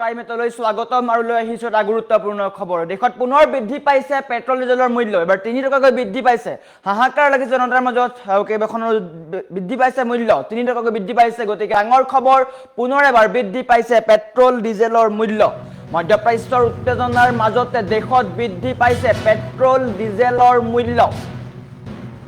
প্ৰাইমেটলৈ স্বাগতম আৰু লৈ আহিছো এটা গুৰুত্বপূৰ্ণ খবৰ। দেশত পুনৰ বৃদ্ধি পাইছে পেট্ৰল ডিজেলৰ মূল্য। এবাৰ ৩ টকাকৈ বৃদ্ধি পাইছে। হাহাকাৰ লাগিছে জনতাৰ মাজত আৰু কেইবাখনৰ বৃদ্ধি পাইছে মূল্য। ৩ টকাকৈ বৃদ্ধি পাইছে। গতিকে ডাঙৰ খবৰ, পুনৰ এবাৰ বৃদ্ধি পাইছে পেট্ৰল ডিজেলৰ মূল্য। মধ্যপ্ৰাচ্যৰ উত্তেজনাৰ মাজতে দেশত বৃদ্ধি পাইছে পেট্ৰল ডিজেলৰ মূল্য।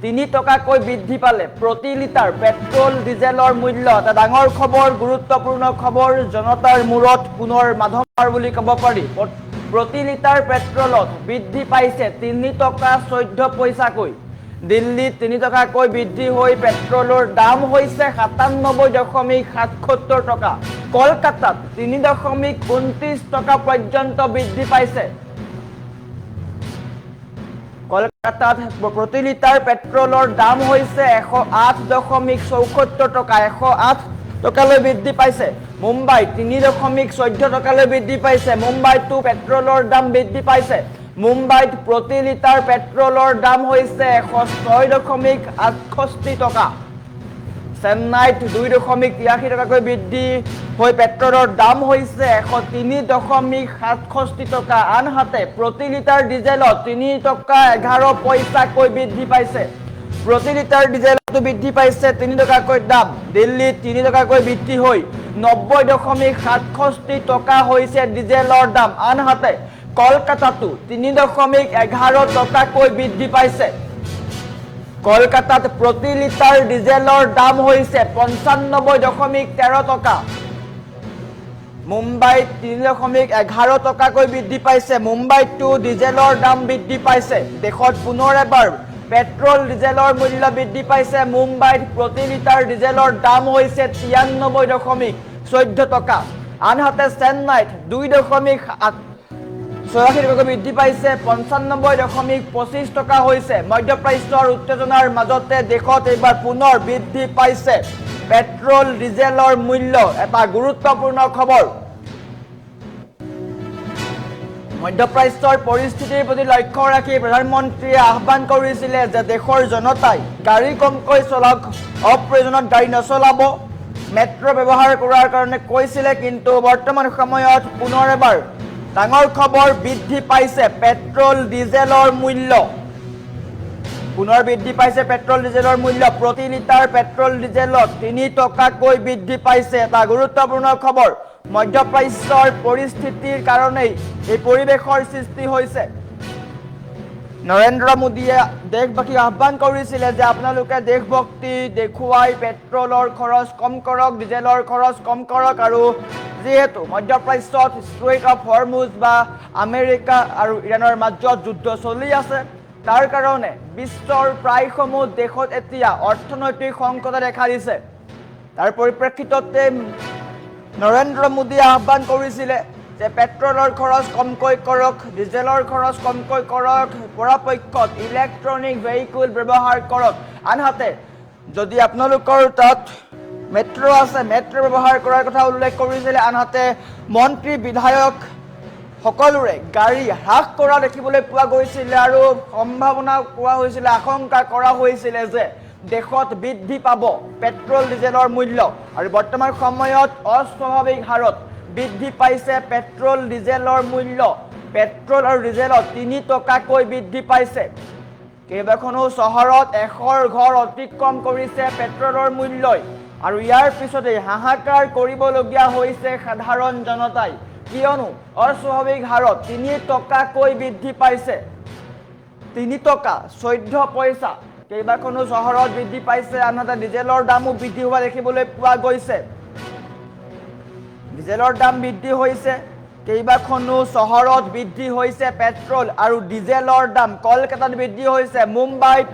৩ টকাকৈ বৃদ্ধি পালে প্ৰতি লিটাৰ পেট্ৰল ডিজেলৰ মূল্য। এটা ডাঙৰ খবৰ, গুৰুত্বপূৰ্ণ খবৰ। জনতাৰ মূৰত পুনৰ মাধমাৰ বুলি ক'ব পাৰি। প্ৰতি লিটাৰ পেট্ৰলত বৃদ্ধি পাইছে ৩ টকা ১৪ পইচাকৈ। দিল্লীত ৩ টকাকৈ বৃদ্ধি হৈ পেট্ৰলৰ দাম হৈছে ৯৭.৭৭ টকা। কলকাতাত ৩.২৯ টকা পৰ্যন্ত বৃদ্ধি পাইছে। কলকাতাত প্ৰতি লিটাৰ পেট্ৰলৰ দাম হৈছে ১০৮.৭৪ টকা। ১০৮ টকালৈ বৃদ্ধি পাইছে। মুম্বাইত ৩.১৪ টকালৈ বৃদ্ধি পাইছে। মুম্বাইতো পেট্ৰলৰ দাম বৃদ্ধি পাইছে। মুম্বাইত প্ৰতি লিটাৰ পেট্ৰলৰ দাম হৈছে ১০৬.৬৮ টকা। চেন্নাইত ২.৮৩ টকাকৈ বৃদ্ধি হৈ পেট্ৰলৰ দাম হৈছে ১০৩.৬৭ টকা। আনহাতে প্ৰতি লিটাৰ ডিজেলত ৩ টকা ১১ পইচাকৈ বৃদ্ধি পাইছে। প্ৰতি লিটাৰ ডিজেলতো বৃদ্ধি পাইছে ৩ টকাকৈ দাম। দিল্লীত ৩ টকাকৈ বৃদ্ধি হৈ ৯০.৬৭ টকা হৈছে ডিজেলৰ দাম। আনহাতে কলকাতাতো ৩.১১ টকাকৈ বৃদ্ধি পাইছে। কলকাতাত প্ৰতি লিটাৰ ডিজেলৰ দাম হৈছে ৯৫.১৩ টকা। মুম্বাইত ৩.১১ টকাকৈ বৃদ্ধি পাইছে। মুম্বাইতো ডিজেলৰ দাম বৃদ্ধি পাইছে। দেশত পুনৰ এবাৰ পেট্ৰল ডিজেলৰ মূল্য বৃদ্ধি পাইছে। মুম্বাইত প্ৰতি লিটাৰ ডিজেলৰ দাম হৈছে ৯৩.১৪ টকা। আনহাতে চেন্নাইত ২.৮৬ টকাকৈ বৃদ্ধি পাইছে। ৯৫.২৫ টকা হৈছে। মধ্যপ্ৰাচ্যৰ উত্তেজনাৰ মাজতে দেশত এইবাৰ পুনৰ বৃদ্ধি পাইছে পেট্ৰল ডিজেলৰ মূল্য। এটা গুৰুত্বপূৰ্ণ খবৰ। মধ্যপ্ৰাচ্যৰ পৰিস্থিতিৰ প্ৰতি লক্ষ্য ৰাখি প্ৰধানমন্ত্ৰীয়ে আহ্বান কৰিছিলে যে দেশৰ জনতাই গাড়ী কমকৈ চলাওক, অপ্ৰয়োজনত গাড়ী নচলাব, মেট্ৰ' ব্যৱহাৰ কৰাৰ কাৰণে কৈছিলে। কিন্তু বৰ্তমান সময়ত পুনৰ এবাৰ ডাঙৰ খবৰ, বৃদ্ধি পাইছে পেট্ৰল ডিজেলৰ মূল্য। পুনৰ বৃদ্ধি পাইছে পেট্ৰল ডিজেলৰ মূল্য। প্ৰতি লিটাৰ পেট্ৰল ডিজেলত ৩ টকাকৈ বৃদ্ধি পাইছে। এটা গুৰুত্বপূৰ্ণ খবৰ। মধ্যপ্ৰাচ্যৰ পৰিস্থিতিৰ কাৰণেই এই পৰিৱেশৰ সৃষ্টি হৈছে। নৰেন্দ্ৰ মোদীয়ে দেশবাসীক আহ্বান কৰিছিলে যে আপোনালোকে দেশভক্তি দেখুৱাই পেট্ৰলৰ খৰচ কম কৰক, ডিজেলৰ খৰচ কম কৰক। আৰু যিহেতু মধ্যপ্ৰাচ্যত ষ্ট্ৰেইট অফ হৰমুজ বা আমেৰিকা আৰু ইৰাণৰ মাজত যুদ্ধ চলি আছে, তাৰ কাৰণে বিশ্বৰ প্ৰায়সমূহ দেশত এতিয়া অৰ্থনৈতিক সংকটে দেখা দিছে। তাৰ পৰিপ্ৰেক্ষিততে নৰেন্দ্ৰ মোদীয়ে আহ্বান কৰিছিলে যে পেট্ৰলৰ খৰচ কমকৈ কৰক, ডিজেলৰ খৰচ কমকৈ কৰক, পৰাপক্ষত ইলেক্ট্ৰনিক ভেহিকুল ব্যৱহাৰ কৰক। আনহাতে যদি আপোনালোকৰ তাত মেট্ৰ' আছে, মেট্ৰ' ব্যৱহাৰ কৰাৰ কথা উল্লেখ কৰিছিলে। আনহাতে মন্ত্ৰী বিধায়ক সকলোৰে গাড়ী হ্ৰাস কৰা দেখিবলৈ পোৱা গৈছিলে আৰু সম্ভাৱনা কোৱা হৈছিলে, আশংকা কৰা হৈছিলে যে দেশত বৃদ্ধি পাব পেট্ৰল ডিজেলৰ মূল্য। আৰু বৰ্তমান সময়ত অস্বাভাৱিক হাৰত বৃদ্ধি পাইছে পেট্ৰল ডিজেলৰ মূল্য। পেট্ৰল আৰু ডিজেলত ৩ টকাকৈ বৃদ্ধি পাইছে। কেইবাখনো চহৰত ১০০ৰ ঘৰ অতিক্ৰম কৰিছে পেট্ৰলৰ মূল্যই। আৰু ইয়াৰ পিছতেই হাহাকাৰ কৰিবলগীয়া হৈছে সাধাৰণ জনতাই, কিয়নো অস্বাভাৱিক হাৰত ৩ টকাকৈ বৃদ্ধি পাইছে। ৩ টকা ১৪ পইচা কেইবাখনো চহৰত বৃদ্ধি পাইছে। আনহাতে ডিজেলৰ দামো বৃদ্ধি হোৱা দেখিবলৈ পোৱা গৈছে। ডিজেলৰ দাম বৃদ্ধি হৈছে। কেইবাখনো চহৰত বৃদ্ধি হৈছে পেট্ৰল আৰু ডিজেলৰ দাম। কলকাতাত বৃদ্ধি হৈছে। মুম্বাইত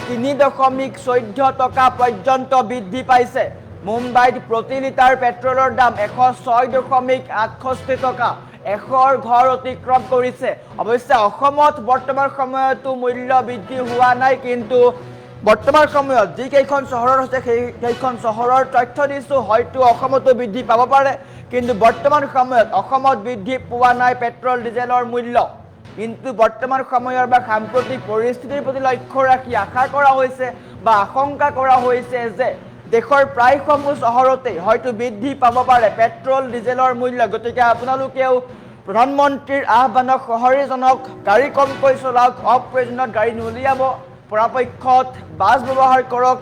৩.১৪ টকা পৰ্যন্ত বৃদ্ধি পাইছে। মুম্বাইত প্ৰতি লিটাৰ পেট্ৰলৰ দাম ১০৬.৬৮ টকা। ১০০ৰ ঘৰ অতিক্ৰম কৰিছে। অৱশ্যে অসমত বৰ্তমান সময়তো মূল্য বৃদ্ধি হোৱা নাই, কিন্তু বৰ্তমান সময়ত যিকেইখন চহৰত হৈছে সেইকেইখন চহৰৰ তথ্য দিছোঁ। হয়তো অসমতো বৃদ্ধি পাব পাৰে, কিন্তু বৰ্তমান সময়ত অসমত বৃদ্ধি পোৱা নাই পেট্ৰল ডিজেলৰ মূল্য। কিন্তু বৰ্তমান সময়ৰ বা সাম্প্ৰতিক পৰিস্থিতিৰ প্ৰতি লক্ষ্য ৰাখি আশা কৰা হৈছে বা আশংকা কৰা হৈছে যে দেশৰ প্ৰায়সমূহ চহৰতে হয়তো বৃদ্ধি পাব পাৰে পেট্ৰল ডিজেলৰ মূল্য গতিকে আপোনালোকেও প্ৰধানমন্ত্ৰীৰ আহ্বানক সঁহাৰি জনাওক গাড়ী কমকৈ চলাওক অপ্ৰয়োজনীয় গাড়ী নুলিয়াব পৰাপক্ষত বাছ ব্যৱহাৰ কৰক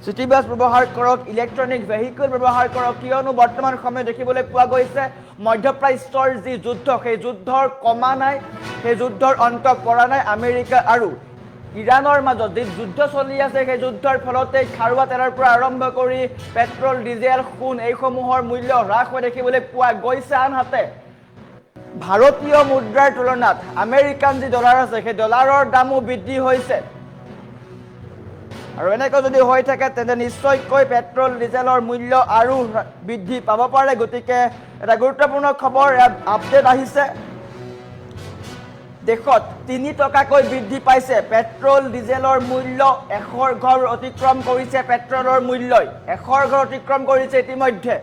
চিটি বাছ ব্যৱহাৰ কৰক ইলেক্ট্ৰনিক ভেহিকল ব্যৱহাৰ কৰক কিয়নো বৰ্তমান সময়ত দেখিবলৈ পোৱা গৈছে মধ্যপ্ৰাচ্যৰ যি যুদ্ধ সেই যুদ্ধৰ কমা নাই সেই যুদ্ধৰ অন্ত পৰা নাই আমেৰিকা আৰু ইৰাণৰ মাজত যি যুদ্ধ চলি আছে সেই যুদ্ধৰ ফলতে খাৰুৱা তেলৰ পৰা আৰম্ভ কৰি পেট্ৰল ডিজেল সোণ এইসমূহৰ মূল্য হ্ৰাস হৈ দেখিবলৈ পোৱা গৈছে আনহাতে ভাৰতীয় মুদ্ৰাৰ তুলনাত আমেৰিকান যি ডলাৰ আছে সেই ডলাৰৰ দামো বৃদ্ধি হৈছে আৰু এনেকৈ যদি হৈ থাকে তেন্তে নিশ্চয়কৈ পেট্ৰল ডিজেলৰ মূল্য আৰু বৃদ্ধি পাব পাৰে গতিকে এটা গুৰুত্বপূৰ্ণ খবৰ আপডেট আহিছে দেশত 3 টকাকৈ বৃদ্ধি পাইছে পেট্ৰল ডিজেলৰ মূল্য এশৰ ঘৰ অতিক্ৰম কৰিছে পেট্ৰলৰ মূল্যই এশৰ ঘৰ অতিক্ৰম কৰিছে ইতিমধ্যে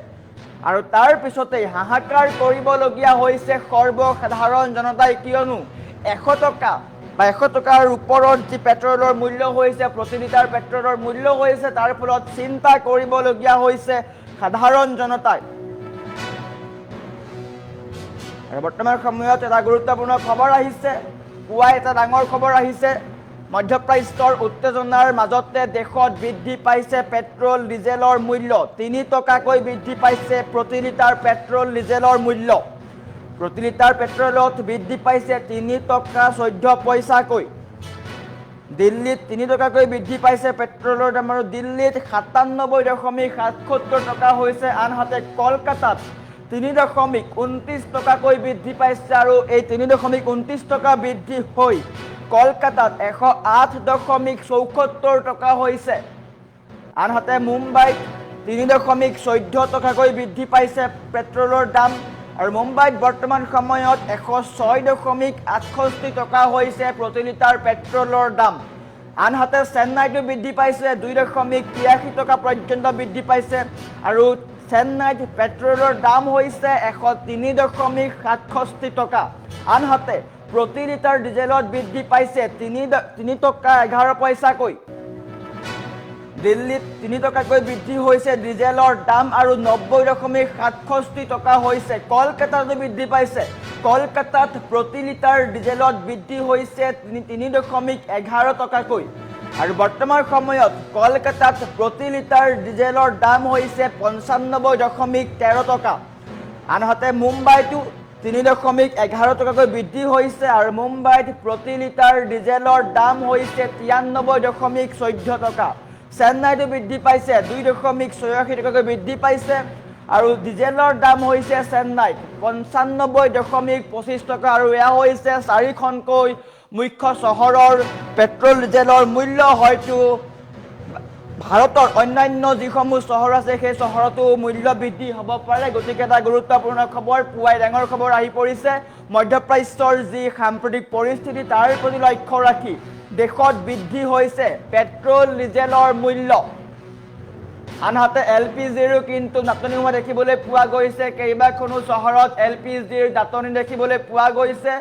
আৰু তাৰ পিছতেই হাহাকাৰ কৰিবলগীয়া হৈছে সৰ্বসাধাৰণ জনতাই কিয়নো 100 টকা বা 100 টকাৰ ওপৰত যি পেট্ৰলৰ মূল্য হৈছে প্ৰতি লিটাৰ পেট্ৰলৰ মূল্য হৈছে তাৰ ফলত চিন্তা কৰিবলগীয়া হৈছে সাধাৰণ জনতাই আৰু বৰ্তমান সময়ত এটা গুৰুত্বপূৰ্ণ খবৰ আহিছে পুৱাই এটা ডাঙৰ খবৰ আহিছে মধ্যপ্ৰাচ্যৰ উত্তেজনাৰ মাজতে দেশত বৃদ্ধি পাইছে পেট্ৰল ডিজেলৰ মূল্য 3 টকাকৈ বৃদ্ধি পাইছে প্ৰতি লিটাৰ পেট্ৰল ডিজেলৰ মূল্য প্ৰতি লিটাৰ পেট্ৰলত বৃদ্ধি পাইছে 3 টকা 14 পইচাকৈ দিল্লীত 3 টকাকৈ বৃদ্ধি পাইছে পেট্ৰলৰ দাম আৰু দিল্লীত 97.77 টকা হৈছে আনহাতে কলকাতাত 3.29 টকাকৈ বৃদ্ধি পাইছে আৰু এই 3.29 টকা বৃদ্ধি হৈ কলকাতাত 108.74 টকা হৈছে আনহাতে মুম্বাইত 3.14 টকাকৈ বৃদ্ধি পাইছে পেট্ৰলৰ দাম আৰু মুম্বাইত বৰ্তমান সময়ত 106.68 টকা হৈছে প্ৰতি লিটাৰ পেট্ৰলৰ দাম আনহাতে চেন্নাইতো বৃদ্ধি পাইছে 2.83 টকা পৰ্যন্ত বৃদ্ধি পাইছে আৰু চেন্নাইত পেট্ৰলৰ দাম হৈছে 103.67 টকা আনহাতে প্ৰতি লিটাৰ ডিজেলত বৃদ্ধি পাইছে 3 টকা 11 পইচাকৈ দিল্লীত 3 টকাকৈ বৃদ্ধি হৈছে ডিজেলৰ দাম আৰু 90.67 টকা হৈছে কলকাতাতো বৃদ্ধি পাইছে কলকাতাত প্ৰতি লিটাৰ ডিজেলত বৃদ্ধি হৈছে 3.11 টকাকৈ আৰু বৰ্তমান সময়ত কলকাতাত প্ৰতি লিটাৰ ডিজেলৰ দাম হৈছে 95.13 টকা আনহাতে মুম্বাইতো 3.11 টকাকৈ বৃদ্ধি হৈছে আৰু মুম্বাইত প্ৰতি লিটাৰ ডিজেলৰ দাম হৈছে 93.14 টকা চেন্নাইতো বৃদ্ধি পাইছে 2.86 টকাকৈ বৃদ্ধি পাইছে আৰু ডিজেলৰ দাম হৈছে চেন্নাইত 95.25 টকা আৰু এয়া হৈছে 4খনকৈ মুখ্য চহৰৰ পেট্ৰল ডিজেলৰ মূল্য হয়তো ভাৰতৰ অন্যান্য যিসমূহ চহৰ আছে সেই চহৰতো মূল্য বৃদ্ধি হ'ব পাৰে গতিকে এটা গুৰুত্বপূৰ্ণ খবৰ পুৱাই ডাঙৰ খবৰ আহি পৰিছে মধ্যপ্ৰাচ্যৰ যি সাম্প্ৰতিক পৰিস্থিতি তাৰ প্ৰতি লক্ষ্য ৰাখি দেশত বৃদ্ধি হৈছে পেট্ৰল ডিজেলৰ মূল্য আনহাতে এলপিজিৰো কিন্তু নাটনি হোৱা দেখিবলৈ পোৱা গৈছে কেইবাখনো চহৰত এলপিজিৰ নাটনি দেখিবলৈ পোৱা গৈছে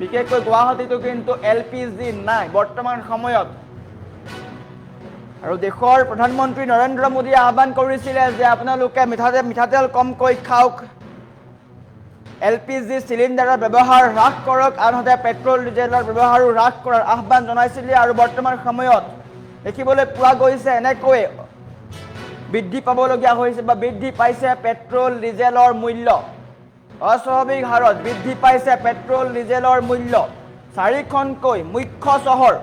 বিশেষকৈ গুৱাহাটীতো কিন্তু এলপিজি নাই বৰ্তমান সময়ত আৰু দেশৰ প্ৰধানমন্ত্ৰী নৰেন্দ্ৰ মোদীয়ে আহ্বান কৰিছিলে যে আপোনালোকে মিঠাতেল কমকৈ খাওক এলপিজি চিলিণ্ডাৰৰ ব্যৱহাৰ হ্ৰাস কৰক আনহাতে পেট্ৰল ডিজেলৰ ব্যৱহাৰো হ্ৰাস কৰাৰ আহ্বান জনাইছিলে আৰু বৰ্তমান সময়ত দেখিবলৈ পোৱা গৈছে এনেকৈ বৃদ্ধি পাবলগীয়া হৈছে বা বৃদ্ধি পাইছে পেট্ৰল ডিজেলৰ মূল্য অস্বাভাৱিক হাৰত বৃদ্ধি পাইছে পেট্ৰল ডিজেলৰ মূল্য 4খনকৈ মুখ্য চহৰ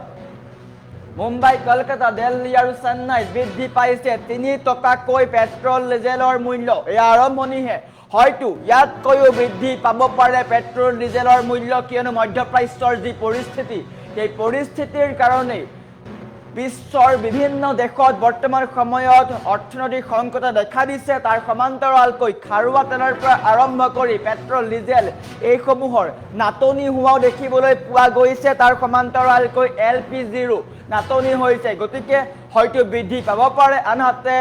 মুম্বাই কলকাতা দিল্লী আৰু চেন্নাইত বৃদ্ধি পাইছে 3 টকাকৈ পেট্ৰল ডিজেলৰ মূল্য এয়া আৰম্ভণিহে হয়তো ইয়াতকৈও বৃদ্ধি পাব পাৰে পেট্ৰল ডিজেলৰ মূল্য কিয়নো মধ্যপ্ৰাচ্যৰ যি পৰিস্থিতি সেই পৰিস্থিতিৰ কাৰণে বিশ্বৰ বিভিন্ন দেশত বৰ্তমান সময়ত অৰ্থনৈতিক সংকটে দেখা দিছে তাৰ সমান্তৰালকৈ খাৰুৱা তেলৰ পৰা আৰম্ভ কৰি পেট্ৰল ডিজেল এইসমূহৰ নাটনি হোৱাও দেখিবলৈ পোৱা গৈছে তাৰ সমান্তৰালকৈ এলপিজিৰো নাটনি হৈছে গতিকে হয়তো বৃদ্ধি পাব পাৰে আনহাতে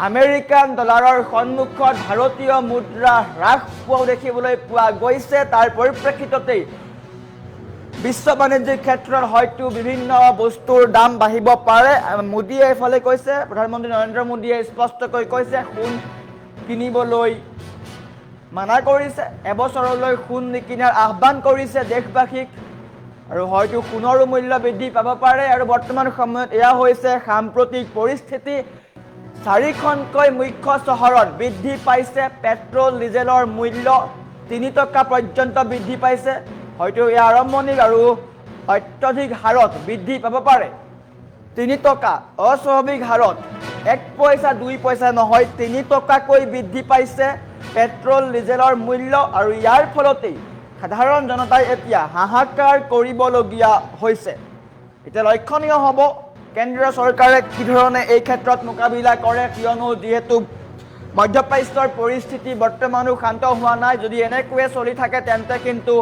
আমেৰিকান ডলাৰৰ সন্মুখত ভাৰতীয় মুদ্ৰা হ্ৰাস পোৱাও দেখিবলৈ পোৱা গৈছে তাৰ পৰিপ্ৰেক্ষিততেই বিশ্ব বাণিজ্যিক ক্ষেত্ৰত হয়তো বিভিন্ন বস্তুৰ দাম বাঢ়িব পাৰে মোদীয়ে এইফালে কৈছে প্ৰধানমন্ত্ৰী নৰেন্দ্ৰ মোদীয়ে স্পষ্টকৈ কৈছে সোণ কিনিবলৈ মানা কৰিছে এবছৰলৈ সোণ নিকিনাৰ আহ্বান কৰিছে দেশবাসীক আৰু হয়তো সোণৰো মূল্য বৃদ্ধি পাব পাৰে আৰু বৰ্তমান সময়ত এয়া হৈছে সাম্প্ৰতিক পৰিস্থিতি চাৰিখনকৈ মুখ্য চহৰত বৃদ্ধি পাইছে পেট্ৰল ডিজেলৰ মূল্য 3 টকা পৰ্যন্ত বৃদ্ধি পাইছে হয়তো এই আৰম্ভণিৰ আৰু অত্যধিক হাৰত বৃদ্ধি পাব পাৰে 3 টকা অস্বাভাৱিক হাৰত 1 পইচা 2 পইচা নহয় 3 টকাকৈ বৃদ্ধি পাইছে পেট্ৰল ডিজেলৰ মূল্য আৰু ইয়াৰ ফলতেই সাধাৰণ জনতাই এতিয়া হাহাকাৰ কৰিবলগীয়া হৈছে এতিয়া লক্ষণীয় হ'ব কেন্দ্ৰীয় চৰকাৰে কি ধৰণে এই ক্ষেত্ৰত মোকাবিলা কৰে কিয়নো যেহেতু মধ্যপ্ৰাচ্যৰ পৰিস্থিতি বৰ্তমানো শান্ত হোৱা নাই যদি এনেকৈয়ে চলি থাকে তেন্তে কিন্তু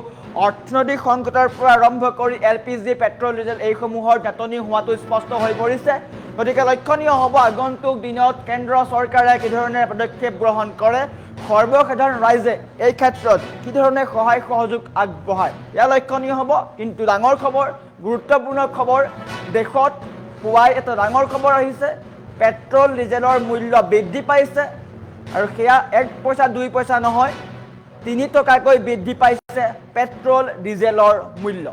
অৰ্থনৈতিক সংকটৰ পৰা আৰম্ভ কৰি LPG পেট্ৰল ডিজেল এইসমূহৰ নাটনি হোৱাটো স্পষ্ট হৈ পৰিছে গতিকে লক্ষণীয় হ'ব আগন্তুক দিনত কেন্দ্ৰ চৰকাৰে কি ধৰণে পদক্ষেপ গ্ৰহণ কৰে সৰ্বসাধাৰণ ৰাইজে এই ক্ষেত্ৰত কি ধৰণে সহায় সহযোগ আগবঢ়ায় ইয়া লক্ষণীয় হ'ব কিন্তু ডাঙৰ খবৰ গুৰুত্বপূৰ্ণ খবৰ দেশত পুৱাই এটা ডাঙৰ খবৰ আহিছে পেট্ৰল ডিজেলৰ মূল্য বৃদ্ধি পাইছে আৰু সেয়া 1 পইচা 2 পইচা নহয় 3 টকাকৈ বৃদ্ধি পাইছে পেট্ৰল ডিজেলৰ মূল্য